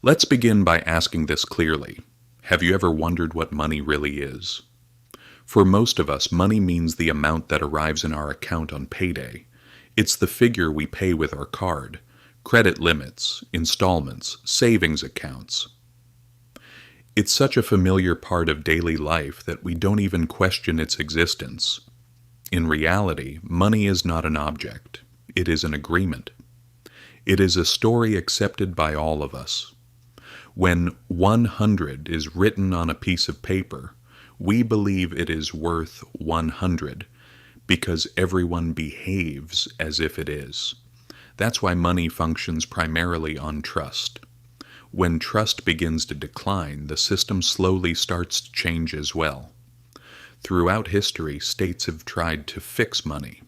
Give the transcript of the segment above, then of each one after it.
Let's begin by asking this clearly. Have you ever wondered what money really is? For most of us, money means the amount that arrives in our account on payday. It's the figure we pay with our card, credit limits, installments, savings accounts. It's such a familiar part of daily life that we don't even question its existence. In reality, money is not an object. It is an agreement. It is a story accepted by all of us. When 100 is written on a piece of paper, we believe it is worth 100 because everyone behaves as if it is. That's why money functions primarily on trust. When trust begins to decline, the system slowly starts to change as well. Throughout history, states have tried to fix money.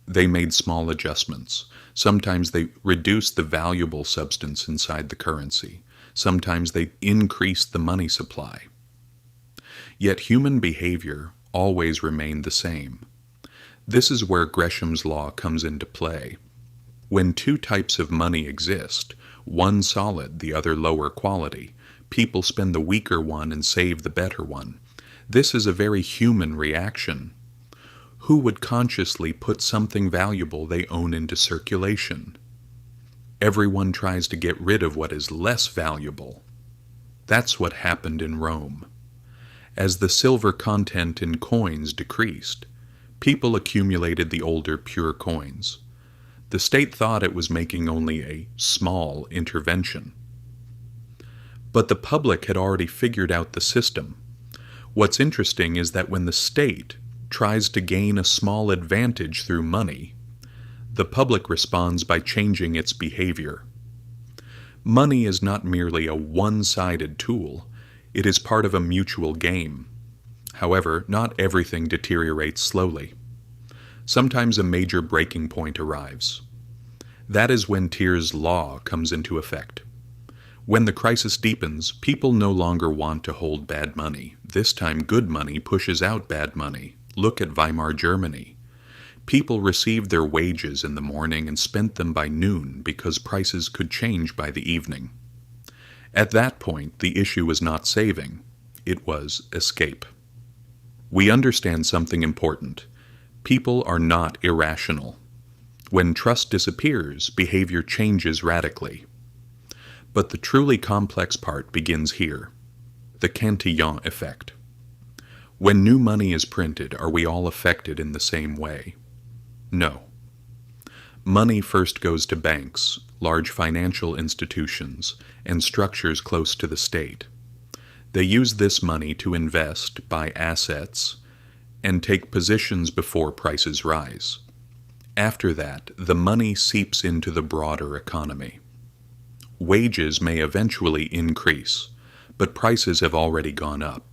They made small adjustments. Sometimes they reduced the valuable substance inside the currency. Sometimes they increased the money supply. Yet human behavior always remained the same. This is where Gresham's law comes into play. When two types of money exist, one solid, the other lower quality, people spend the weaker one and save the better one. This is a very human reaction. Who would consciously put something valuable they own into circulation? Everyone tries to get rid of what is less valuable. That's what happened in Rome. As the silver content in coins decreased, people accumulated the older pure coins. The state thought it was making only a small intervention. But the public had already figured out the system. What's interesting is that when the state tries to gain a small advantage through money, the public responds by changing its behavior. Money is not merely a one-sided tool. It is part of a mutual game. However, not everything deteriorates slowly. Sometimes a major breaking point arrives. That is when Tyr's law comes into effect. When the crisis deepens, people no longer want to hold bad money. This time good money pushes out bad money. Look at Weimar Germany. People received their wages in the morning and spent them by noon because prices could change by the evening. At that point, the issue was not saving. It was escape. We understand something important. People are not irrational. When trust disappears, behavior changes radically. But the truly complex part begins here, the Cantillon effect. When new money is printed, are we all affected in the same way? No. Money first goes to banks, large financial institutions, and structures close to the state. They use this money to invest, buy assets, and take positions before prices rise. After that, the money seeps into the broader economy. Wages may eventually increase, but prices have already gone up.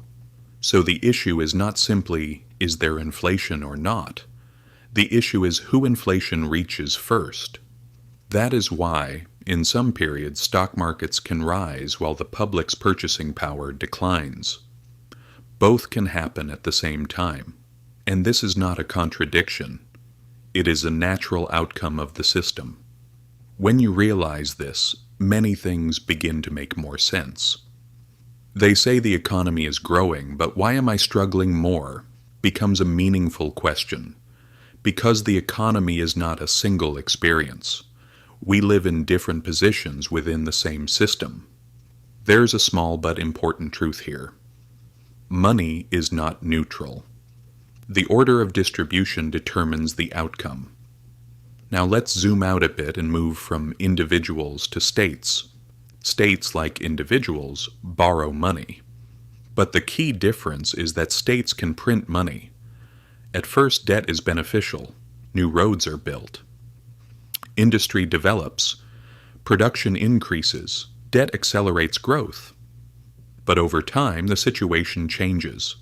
So the issue is not simply, is there inflation or not? The issue is who inflation reaches first. That is why, in some periods, stock markets can rise while the public's purchasing power declines. Both can happen at the same time. And this is not a contradiction. It is a natural outcome of the system. When you realize this, many things begin to make more sense. They say the economy is growing, but why am I struggling more? Becomes a meaningful question. Because the economy is not a single experience. We live in different positions within the same system. There's a small but important truth here. Money is not neutral. The order of distribution determines the outcome. Now let's zoom out a bit and move from individuals to states. States, like individuals, borrow money. But the key difference is that states can print money. At first, debt is beneficial. New roads are built. Industry develops. Production increases. Debt accelerates growth. But over time, the situation changes.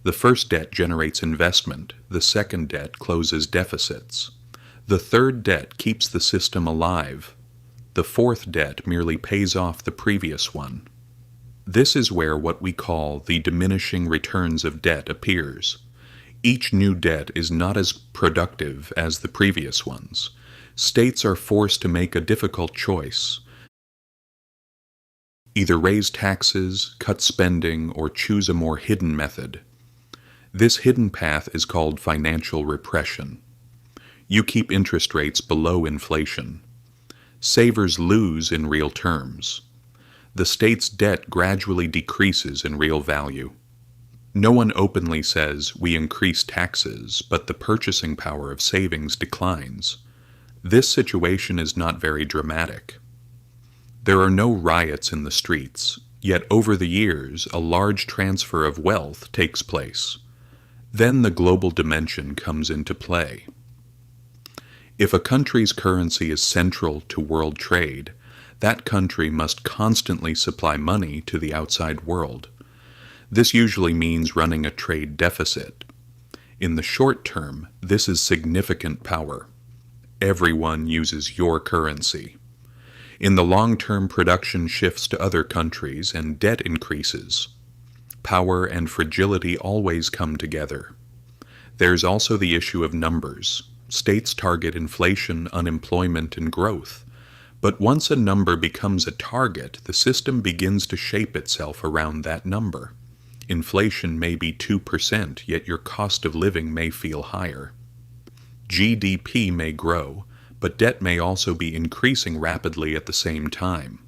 The first debt generates investment. The second debt closes deficits. The third debt keeps the system alive. The fourth debt merely pays off the previous one. This is where what we call the diminishing returns of debt appears. Each new debt is not as productive as the previous ones. States are forced to make a difficult choice. Either raise taxes, cut spending, or choose a more hidden method. This hidden path is called financial repression. You keep interest rates below inflation. Savers lose in real terms. The state's debt gradually decreases in real value. No one openly says we increase taxes, but the purchasing power of savings declines. This situation is not very dramatic. There are no riots in the streets, yet over the years a large transfer of wealth takes place. Then the global dimension comes into play. If a country's currency is central to world trade, that country must constantly supply money to the outside world. This usually means running a trade deficit. In the short term, this is significant power. Everyone uses your currency. In the long term, production shifts to other countries and debt increases. Power and fragility always come together. There's also the issue of numbers. States target inflation, unemployment, and growth. But once a number becomes a target, the system begins to shape itself around that number. Inflation may be 2%, yet your cost of living may feel higher. GDP may grow, but debt may also be increasing rapidly at the same time.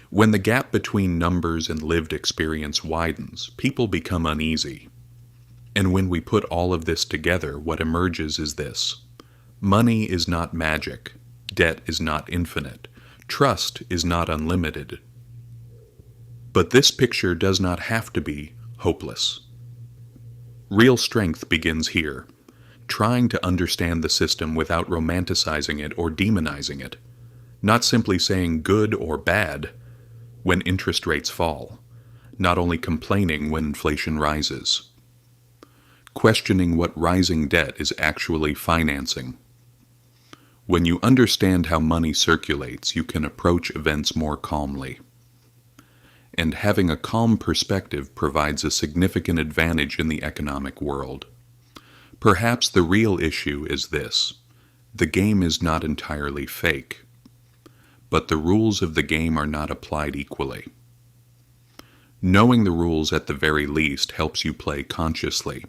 When the gap between numbers and lived experience widens, people become uneasy. And when we put all of this together, what emerges is this: money is not magic, debt is not infinite, trust is not unlimited. But this picture does not have to be hopeless. Real strength begins here, trying to understand the system without romanticizing it or demonizing it, not simply saying good or bad when interest rates fall, not only complaining when inflation rises. Questioning what rising debt is actually financing. When you understand how money circulates, you can approach events more calmly. And having a calm perspective provides a significant advantage in the economic world. Perhaps the real issue is this: the game is not entirely fake, but the rules of the game are not applied equally. Knowing the rules at the very least helps you play consciously.